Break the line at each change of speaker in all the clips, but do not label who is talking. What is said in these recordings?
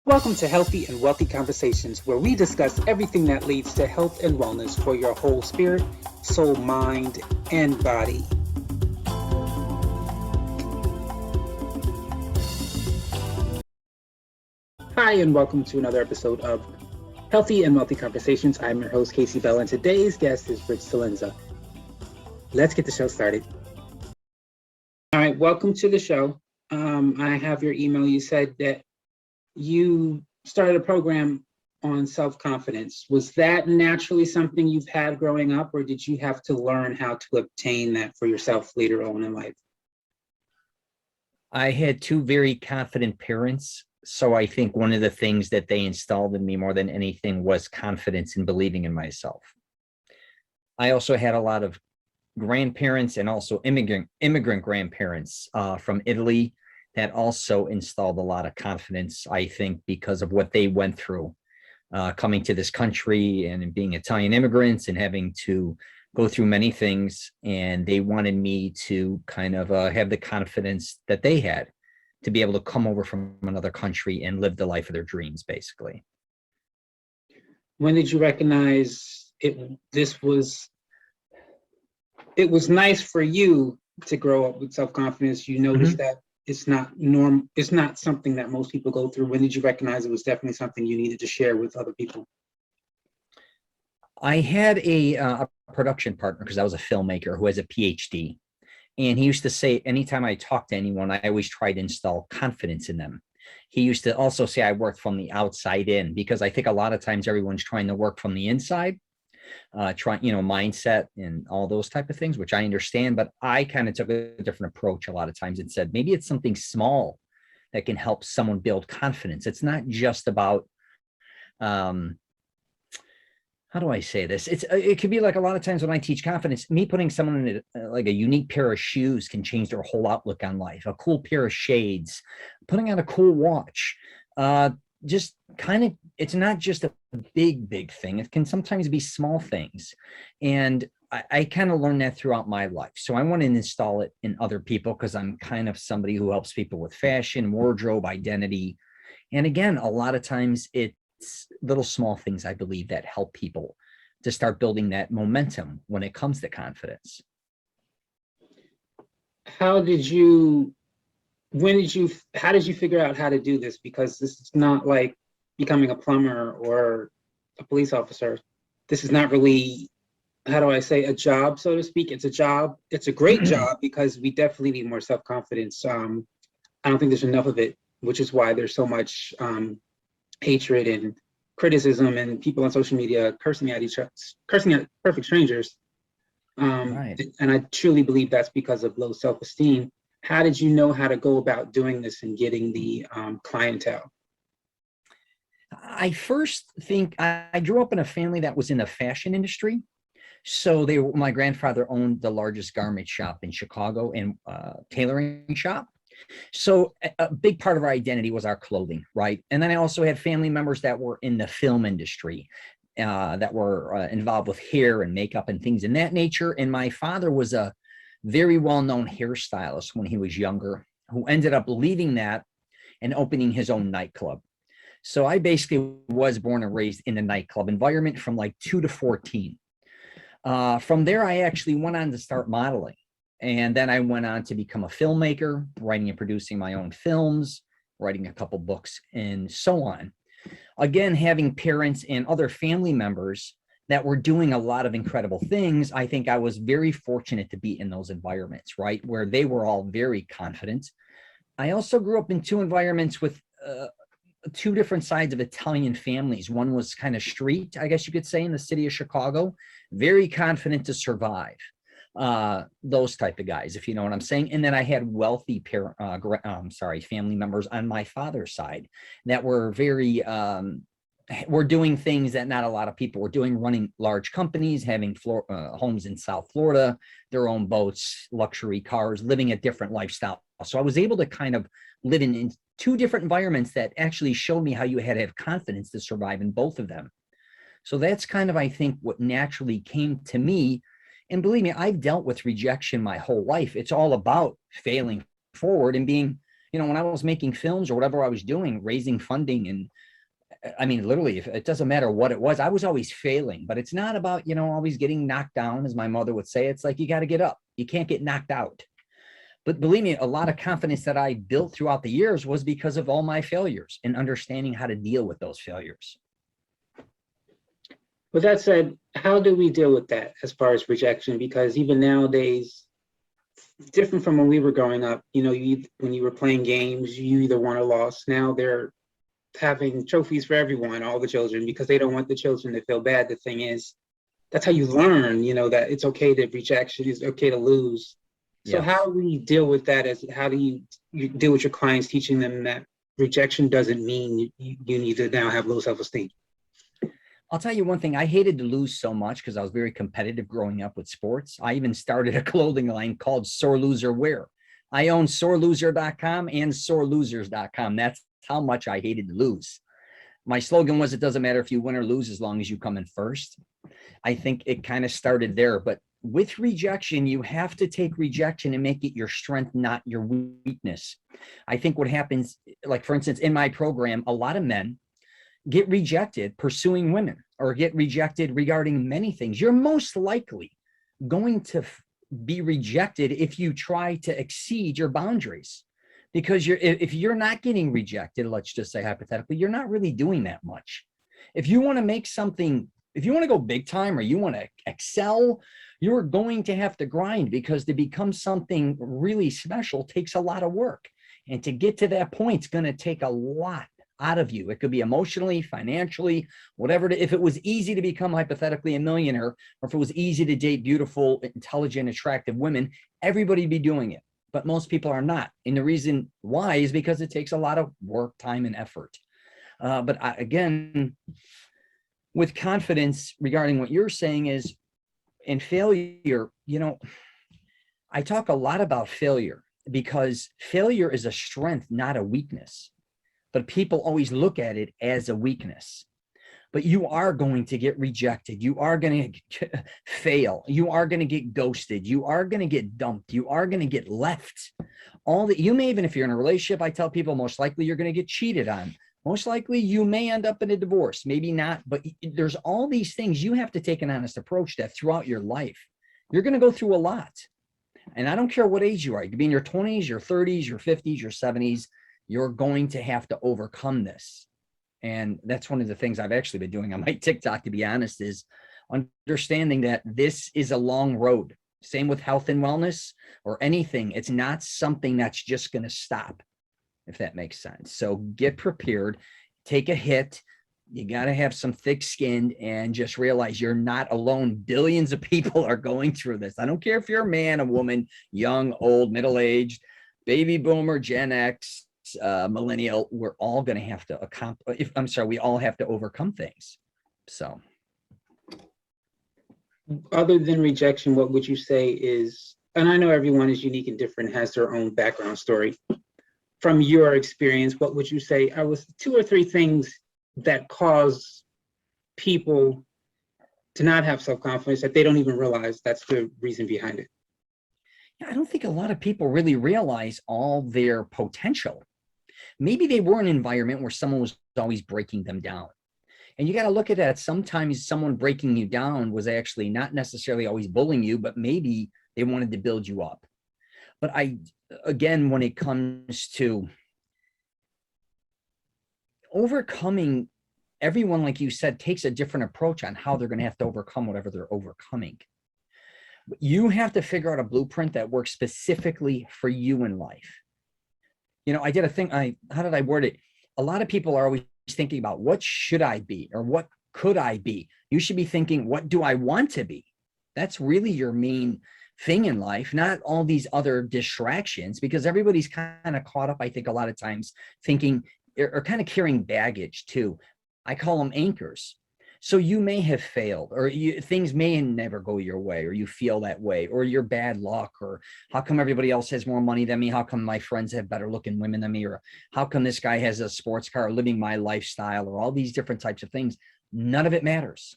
Welcome to Healthy and Wealthy Conversations, where we discuss everything that leads to health and wellness for your whole spirit, soul, mind, and body. Hi, and welcome to another episode of Healthy and Wealthy Conversations. I'm your host, Casey Bell, and today's guest is Celenza. Let's get the show started. All right, welcome to the show. I have your email. You said that you started a program on self-confidence. Was that naturally something you've had growing up, or did you have to learn how to obtain that for yourself later on in life?
I had two very confident parents. So I think one of the things that they installed in me more than anything was confidence in believing in myself. I also had a lot of grandparents and also immigrant grandparents from Italy that also installed a lot of confidence, I think, because of what they went through coming to this country and being Italian immigrants and having to go through many things. And they wanted me to kind of have the confidence that they had to be able to come over from another country and live the life of their dreams, basically.
When did you recognize it was nice for you to grow up with self-confidence? You noticed that it's not something that most people go through. When did you recognize it was definitely something you needed to share with other people?
I had a production partner because I was a filmmaker who has a PhD. And he used to say, anytime I talk to anyone, I always try to install confidence in them. He used to also say I worked from the outside in, because I think a lot of times everyone's trying to work from the inside, mindset and all those type of things, which I understand. But I kind of took a different approach a lot of times and said, maybe it's something small that can help someone build confidence. It's not just about, how do I say this? It could be like a lot of times when I teach confidence, me putting someone in like a unique pair of shoes can change their whole outlook on life. A cool pair of shades, putting on a cool watch, just kind of, it's not just a big thing. It can sometimes be small things. And I kind of learned that throughout my life. So I want to install it in other people because I'm kind of somebody who helps people with fashion, wardrobe, identity. And again, a lot of times it's little small things, I believe, that help people to start building that momentum when it comes to confidence.
How did you figure out how to do this? Because this is not like becoming a plumber or a police officer. This is not really, how do I say, a job, so to speak. It's a job. It's a great job because we definitely need more self-confidence. I don't think there's enough of it, which is why there's so much hatred and criticism and people on social media cursing at perfect strangers.
Right.
And I truly believe that's because of low self-esteem. How did you know how to go about doing this and getting the clientele?
I first think I grew up in a family that was in the fashion industry. So my grandfather owned the largest garment shop in Chicago and tailoring shop. So a big part of our identity was our clothing, right? And then I also had family members that were in the film industry, that were involved with hair and makeup and things in that nature. And my father was a very well-known hairstylist when he was younger, who ended up leaving that and opening his own nightclub. So I basically was born and raised in the nightclub environment from like 2 to 14. From there, I actually went on to start modeling. And then I went on to become a filmmaker, writing and producing my own films, writing a couple books, and so on. Again, having parents and other family members that were doing a lot of incredible things, I think I was very fortunate to be in those environments, right, where they were all very confident. I also grew up in two environments with two different sides of Italian families. One was kind of street, I guess you could say, in the city of Chicago, very confident to survive. Those type of guys, if you know what I'm saying. And then I had wealthy family members on my father's side that were very were doing things that not a lot of people were doing, running large companies, having homes in South Florida, their own boats, luxury cars, living a different lifestyle. So I was able to kind of live in two different environments that actually showed me how you had to have confidence to survive in both of them. So that's kind of, I think, what naturally came to me. And believe me, I've dealt with rejection my whole life. It's all about failing forward and being, when I was making films or whatever I was doing, raising funding, and I mean, literally, if it doesn't matter what it was, I was always failing. But it's not about, always getting knocked down, as my mother would say. It's like, you got to get up. You can't get knocked out. But believe me, a lot of confidence that I built throughout the years was because of all my failures and understanding how to deal with those failures.
With that said, how do we deal with that as far as rejection? Because even nowadays, different from when we were growing up, when you were playing games, you either won or lost. Now they're having trophies for everyone, all the children, because they don't want the children to feel bad. The thing is, that's how you learn, that it's okay to rejection, it's okay to lose. So
Yes.
how do we deal with that? How do you deal with your clients, teaching them that rejection doesn't mean you need to now have low self-esteem?
I'll tell you one thing. I hated to lose so much because I was very competitive growing up with sports. I even started a clothing line called Sore Loser Wear. I own soreloser.com and sorelosers.com. That's how much I hated to lose. My slogan was, it doesn't matter if you win or lose as long as you come in first. I think it kind of started there. But with rejection, you have to take rejection and make it your strength, not your weakness. I think what happens, like for instance, in my program, a lot of men get rejected pursuing women or get rejected regarding many things. You're most likely going to be rejected if you try to exceed your boundaries, because if you're not getting rejected, let's just say hypothetically, you're not really doing that much. If you want to make something, if you want to go big time or you want to excel, you're going to have to grind, because to become something really special takes a lot of work. And to get to that point, it's going to take a lot out of you. It could be emotionally, financially, whatever. If it was easy to become hypothetically a millionaire, or if it was easy to date beautiful, intelligent, attractive women, everybody'd be doing it. But most people are not. And the reason why is because it takes a lot of work, time, and effort. Again, with confidence regarding what you're saying is, in failure, I talk a lot about failure because failure is a strength, not a weakness. But people always look at it as a weakness. But you are going to get rejected. You are going to fail. You are going to get ghosted. You are going to get dumped. You are going to get left. All that you may, even if you're in a relationship, I tell people most likely you're going to get cheated on. Most likely you may end up in a divorce, maybe not, but there's all these things you have to take an honest approach that throughout your life. You're going to go through a lot. And I don't care what age you are. You could be in your 20s, your 30s, your 50s, your 70s. You're going to have to overcome this. And that's one of the things I've actually been doing on my TikTok, to be honest, is understanding that this is a long road. Same with health and wellness or anything. It's not something that's just going to stop, if that makes sense. So get prepared, take a hit. You got to have some thick skin and just realize you're not alone. Billions of people are going through this. I don't care if you're a man, a woman, young, old, middle-aged, baby boomer, Gen X, millennial. We're all going to have to we all have to overcome things. So
other than rejection, what would you say is, and I know everyone is unique and different, has their own background story. From your experience, what would you say are two or three things that cause people to not have self-confidence that they don't even realize that's the reason behind it?
I don't think a lot of people really realize all their potential. Maybe they were in an environment where someone was always breaking them down. And you got to look at that. Sometimes someone breaking you down was actually not necessarily always bullying you, but maybe they wanted to build you up. But again, when it comes to overcoming, everyone, like you said, takes a different approach on how they're going to have to overcome whatever they're overcoming. You have to figure out a blueprint that works specifically for you in life. I did a thing. How did I word it? A lot of people are always thinking about what should I be or what could I be? You should be thinking, what do I want to be? That's really your main thing in life, not all these other distractions, because everybody's kind of caught up, I think, a lot of times thinking or kind of carrying baggage too. I call them anchors. So you may have failed, or things may never go your way, or you feel that way, or you're bad luck, or how come everybody else has more money than me? How come my friends have better looking women than me? Or how come this guy has a sports car, living my lifestyle, or all these different types of things? None of it matters.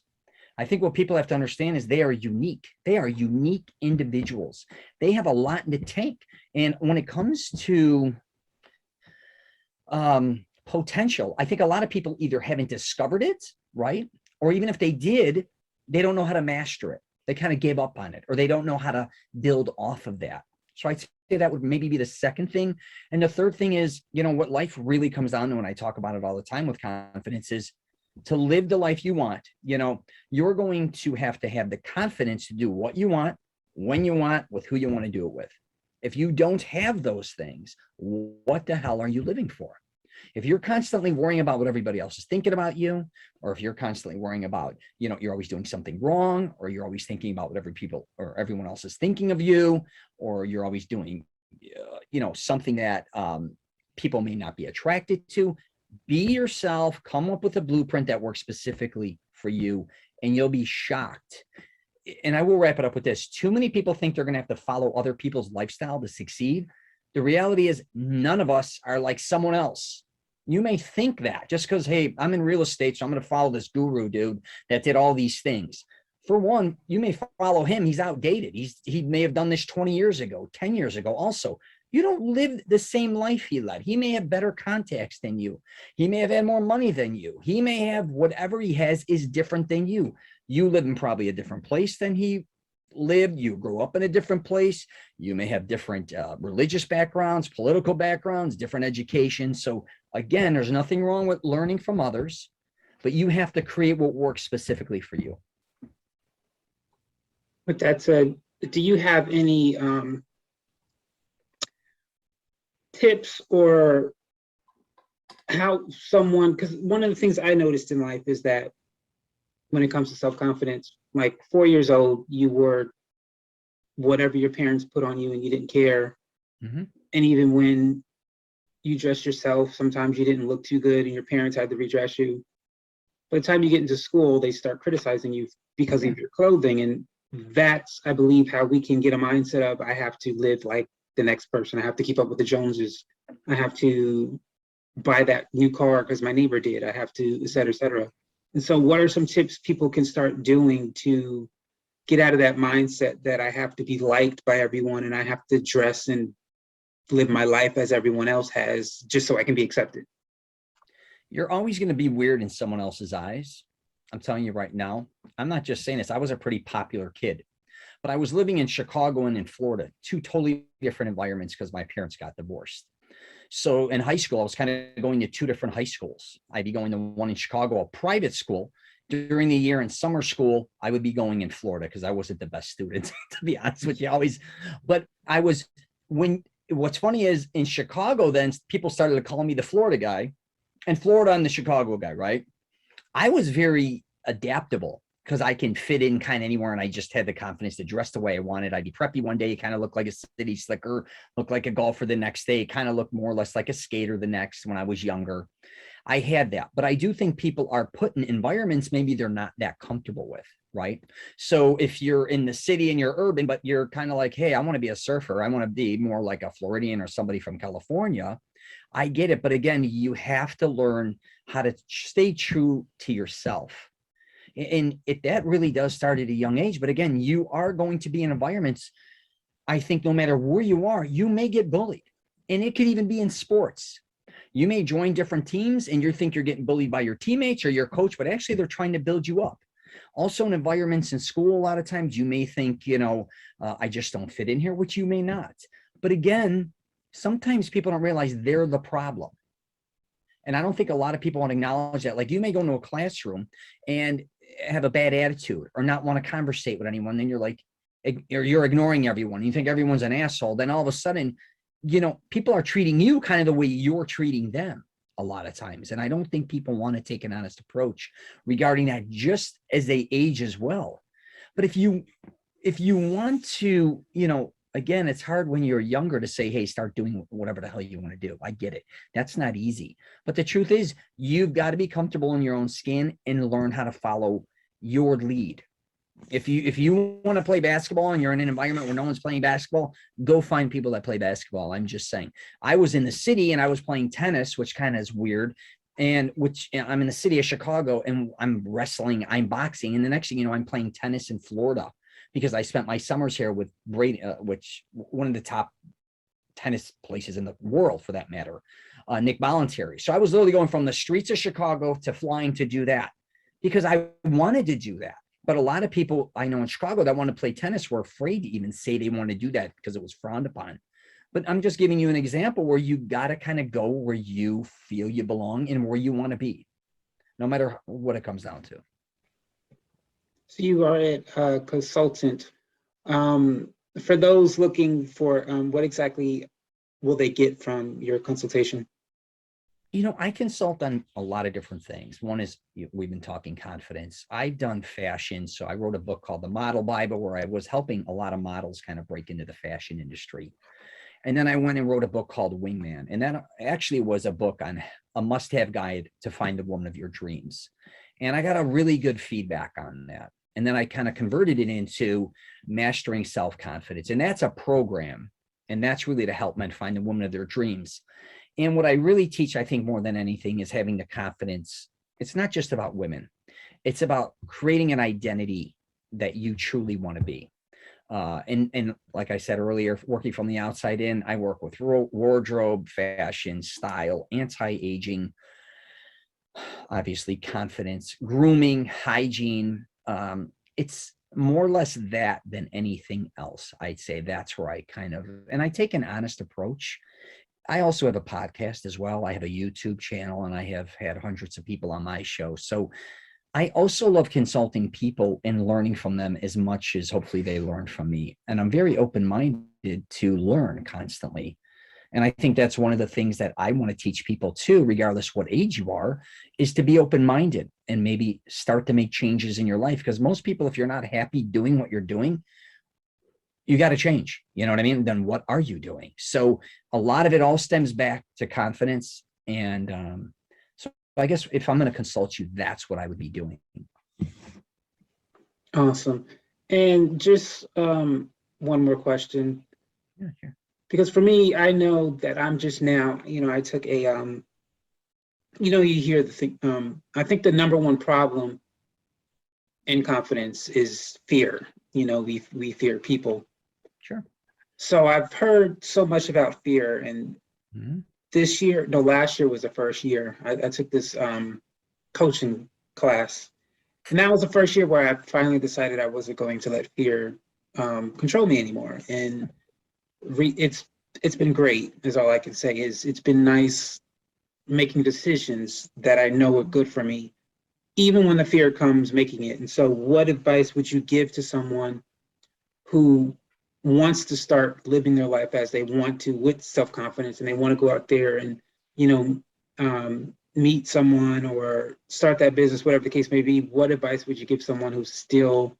I think what people have to understand is they are unique. They are unique individuals. They have a lot in the tank. And when it comes to Potential. I think a lot of people either haven't discovered it, right? Or even if they did, they don't know how to master it. They kind of gave up on it, or they don't know how to build off of that. So I'd say that would maybe be the second thing. And the third thing is, what life really comes down to, when I talk about it all the time with confidence, is to live the life you want. You're going to have the confidence to do what you want, when you want, with who you want to do it with. If you don't have those things, what the hell are you living for? If you're constantly worrying about what everybody else is thinking about you, or if you're constantly worrying about, you're always doing something wrong, or you're always thinking about what everyone else is thinking of you, or you're always doing, something that people may not be attracted to, be yourself, come up with a blueprint that works specifically for you, and you'll be shocked. And I will wrap it up with this. Too many people think they're going to have to follow other people's lifestyle to succeed. The reality is none of us are like someone else. You may think that just because, hey, I'm in real estate, so I'm going to follow this guru dude that did all these things. For one, you may follow him. He's outdated. He may have done this 20 years ago, 10 years ago. Also, you don't live the same life he led. He may have better contacts than you. He may have had more money than you. He may have whatever he has is different than you. You live in probably a different place than he lived. You grew up in a different place. You may have different religious backgrounds, political backgrounds, different education. So again, there's nothing wrong with learning from others, but you have to create what works specifically for you.
But do you have any tips or how someone, because one of the things I noticed in life is that when it comes to self-confidence, like 4 years old, you were whatever your parents put on you and you didn't care.
Mm-hmm.
And even when you dressed yourself, sometimes you didn't look too good and your parents had to redress you. By the time you get into school, they start criticizing you because of your clothing. And that's, I believe, how we can get a mindset of, I have to live like the next person. I have to keep up with the Joneses. I have to buy that new car because my neighbor did. I have to, et cetera, et cetera. And so what are some tips people can start doing to get out of that mindset that I have to be liked by everyone and I have to dress and live my life as everyone else has just so I can be accepted?
You're always going to be weird in someone else's eyes. I'm telling you right now. I'm not just saying this. I was a pretty popular kid, but I was living in Chicago and in Florida, two totally different environments because my parents got divorced. So in high school, I was kind of going to two different high schools. I'd be going to one in Chicago, a private school. During the year in summer school, I would be going in Florida because I wasn't the best student, to be honest with you, always. But I was, what's funny is in Chicago, then people started to call me the Florida guy, and Florida, I'm the Chicago guy, right? I was very adaptable because I can fit in kind of anywhere, and I just had the confidence to dress the way I wanted. I'd be preppy one day, kind of look like a city slicker, look like a golfer the next day, kind of look more or less like a skater the next when I was younger. I had that, but I do think people are put in environments maybe they're not that comfortable with, right? So if you're in the city and you're urban, but you're kind of like, hey, I want to be a surfer. I want to be more like a Floridian or somebody from California. I get it. But again, you have to learn how to stay true to yourself. And that really does start at a young age. But again, you are going to be in environments, I think no matter where you are, you may get bullied. And it could even be in sports. You may join different teams and you think you're getting bullied by your teammates or your coach, but actually they're trying to build you up. Also in environments in school, a lot of times you may think, I just don't fit in here, which you may not. But again, sometimes people don't realize they're the problem. And I don't think a lot of people want to acknowledge that. Like you may go into a classroom and have a bad attitude or not want to conversate with anyone. Then you're like, or you're ignoring everyone. You think everyone's an asshole. Then all of a sudden, people are treating you kind of the way you're treating them a lot of times. And I don't think people want to take an honest approach regarding that just as they age as well. But if you want to, again, it's hard when you're younger to say, hey, start doing whatever the hell you want to do. I get it. That's not easy. But the truth is you've got to be comfortable in your own skin and learn how to follow your lead. If you want to play basketball and you're in an environment where no one's playing basketball, go find people that play basketball. I'm just saying. I was in the city and I was playing tennis, which kind of is weird. And I'm in the city of Chicago and I'm wrestling, I'm boxing. And the next thing you know, I'm playing tennis in Florida because I spent my summers here with Brady, which one of the top tennis places in the world for that matter, Nick Bollettieri. So I was literally going from the streets of Chicago to flying to do that because I wanted to do that. But a lot of people I know in Chicago that want to play tennis were afraid to even say they want to do that because it was frowned upon. But I'm just giving you an example where you got to kind of go where you feel you belong and where you want to be, no matter what it comes down to.
So you are a consultant. For those looking for what exactly will they get from your consultation?
You know, I consult on a lot of different things. One is we've been talking confidence. I've done fashion. So I wrote a book called The Model Bible, where I was helping a lot of models kind of break into the fashion industry. And then I went and wrote a book called Wingman. And that actually was a book on a must-have guide to find the woman of your dreams. And I got a really good feedback on that. And then I kind of converted it into Mastering Self-Confidence. And that's a program. And that's really to help men find the woman of their dreams. And what I really teach, I think, more than anything is having the confidence. It's not just about women. It's about creating an identity that you truly want to be. And like I said earlier, working from the outside in, I work with wardrobe, fashion, style, anti-aging, obviously confidence, grooming, hygiene. It's more or less that than anything else. I'd say that's where I kind of, and I take an honest approach. I also have a podcast as well. I have a YouTube channel and I have had hundreds of people on my show. So I also love consulting people and learning from them as much as hopefully they learn from me. And I'm very open-minded to learn constantly. And I think that's one of the things that I want to teach people too, regardless what age you are, is to be open-minded and maybe start to make changes in your life. Because most people, if you're not happy doing what you're doing, you got to change. You know what I mean? Then what are you doing? So a lot of it all stems back to confidence. And so I guess if I'm going to consult you, that's what I would be doing.
Awesome. And just one more question.
Yeah, sure.
Because for me, I know that I'm just now, I took a, you hear the thing, I think the number one problem in confidence is fear. We fear people.
Sure.
So I've heard so much about fear, and last year was the first year I took this coaching class, and that was the first year where I finally decided I wasn't going to let fear control me anymore. And it's been great, is all I can say. It's been nice making decisions that I know are good for me, even when the fear comes, making it. And so what advice would you give to someone who wants to start living their life as they want to, with self-confidence, and they want to go out there and meet someone or start that business, whatever the case may be? What advice would you give someone who's still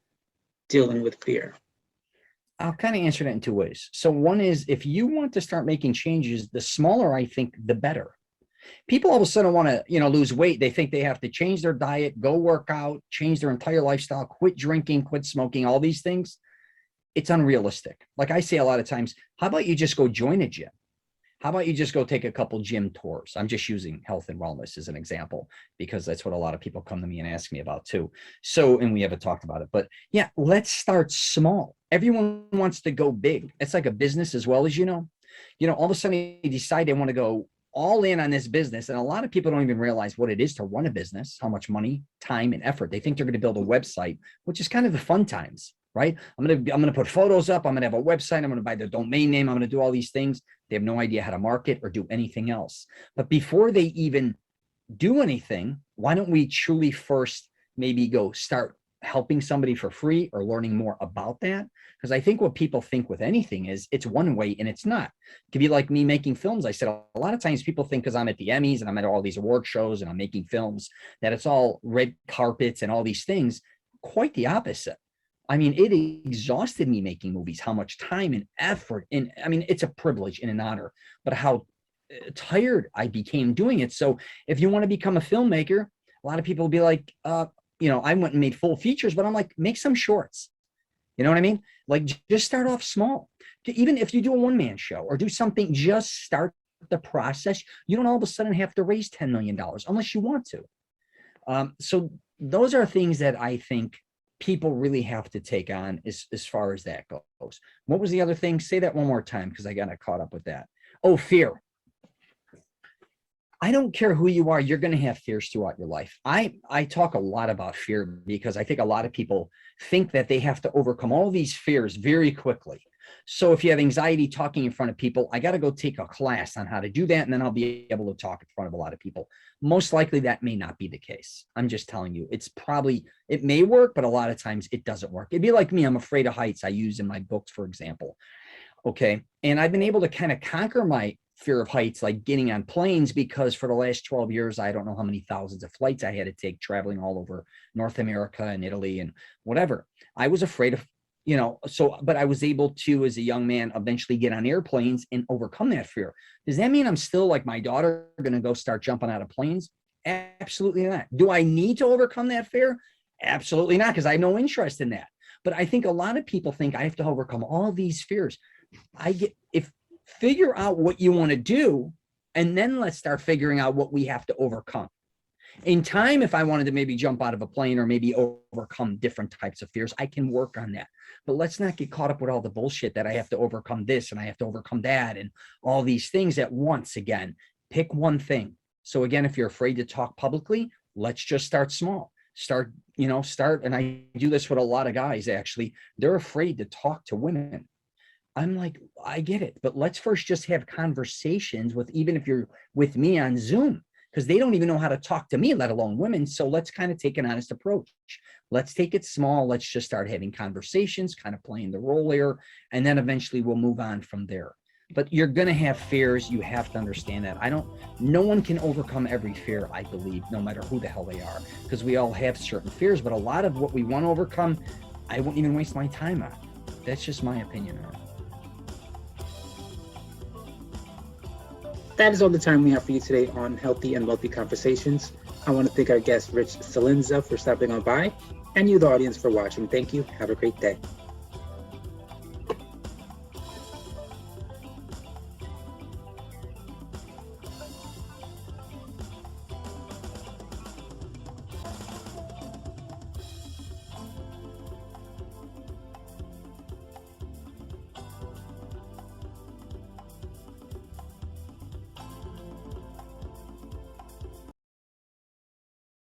dealing with fear?
I'll kind of answer that in two ways. So one is, if you want to start making changes, the smaller I think, the better. People all of a sudden want to, lose weight. They think they have to change their diet, go work out, change their entire lifestyle, quit drinking, quit smoking, all these things. It's unrealistic. Like I say a lot of times, how about you just go join a gym? How about you just go take a couple gym tours? I'm just using health and wellness as an example, because that's what a lot of people come to me and ask me about too. So, and we haven't talked about it, but yeah, let's start small. Everyone wants to go big. It's like a business as well, as all of a sudden you decide they want to go all in on this business. And a lot of people don't even realize what it is to run a business, how much money, time, and effort. They think they're going to build a website, which is kind of the fun times, right? I'm going to put photos up. I'm going to have a website. I'm going to buy the domain name. I'm going to do all these things. They have no idea how to market or do anything else. But before they even do anything, why don't we truly first maybe go start helping somebody for free or learning more about that? Because I think what people think with anything is it's one way, and it's not. It could be like me making films. I said a lot of times people think because I'm at the Emmys and I'm at all these award shows and I'm making films that it's all red carpets and all these things. Quite the opposite. I mean, it exhausted me making movies, how much time and effort. And I mean, it's a privilege and an honor, but how tired I became doing it. So if you want to become a filmmaker, a lot of people will be like, I went and made full features, but I'm like, make some shorts. You know what I mean? Like, just start off small. Even if you do a one-man show or do something, just start the process. You don't all of a sudden have to raise $10 million unless you want to. So those are things that I think people really have to take on as far as that goes. What was the other thing? Say that one more time, because I got caught up with that. Oh, fear. I don't care who you are, you're going to have fears throughout your life. I talk a lot about fear because I think a lot of people think that they have to overcome all these fears very quickly. So if you have anxiety talking in front of people, I got to go take a class on how to do that, and then I'll be able to talk in front of a lot of people. Most likely that may not be the case. I'm just telling you, it may work, but a lot of times it doesn't work. It'd be like me, I'm afraid of heights. I use in my books, for example. Okay. And I've been able to kind of conquer my fear of heights, like getting on planes, because for the last 12 years, I don't know how many thousands of flights I had to take, traveling all over North America and Italy and whatever. I was afraid of, but I was able to, as a young man, eventually get on airplanes and overcome that fear. Does that mean I'm still, like my daughter, going to go start jumping out of planes? Absolutely not. Do I need to overcome that fear? Absolutely not, because I have no interest in that. But I think a lot of people think I have to overcome all these fears. Figure out what you want to do, and then let's start figuring out what we have to overcome. In time, if I wanted to maybe jump out of a plane or maybe overcome different types of fears, I can work on that. But let's not get caught up with all the bullshit that I have to overcome this and I have to overcome that and all these things at once. Again, pick one thing. So again, if you're afraid to talk publicly, let's just start small. Start, and I do this with a lot of guys, actually. They're afraid to talk to women. I'm like, I get it, but let's first just have conversations even if you're with me on Zoom, because they don't even know how to talk to me, let alone women. So let's kind of take an honest approach. Let's take it small. Let's just start having conversations, kind of playing the role here, and then eventually we'll move on from there. But you're going to have fears. You have to understand that. No one can overcome every fear, I believe, no matter who the hell they are, because we all have certain fears, but a lot of what we want to overcome, I won't even waste my time on. That's just my opinion on it.
That is all the time we have for you today on Healthy and Wealthy Conversations. I want to thank our guest, Rich Celenza, for stopping on by, and you, the audience, for watching. Thank you. Have a great day.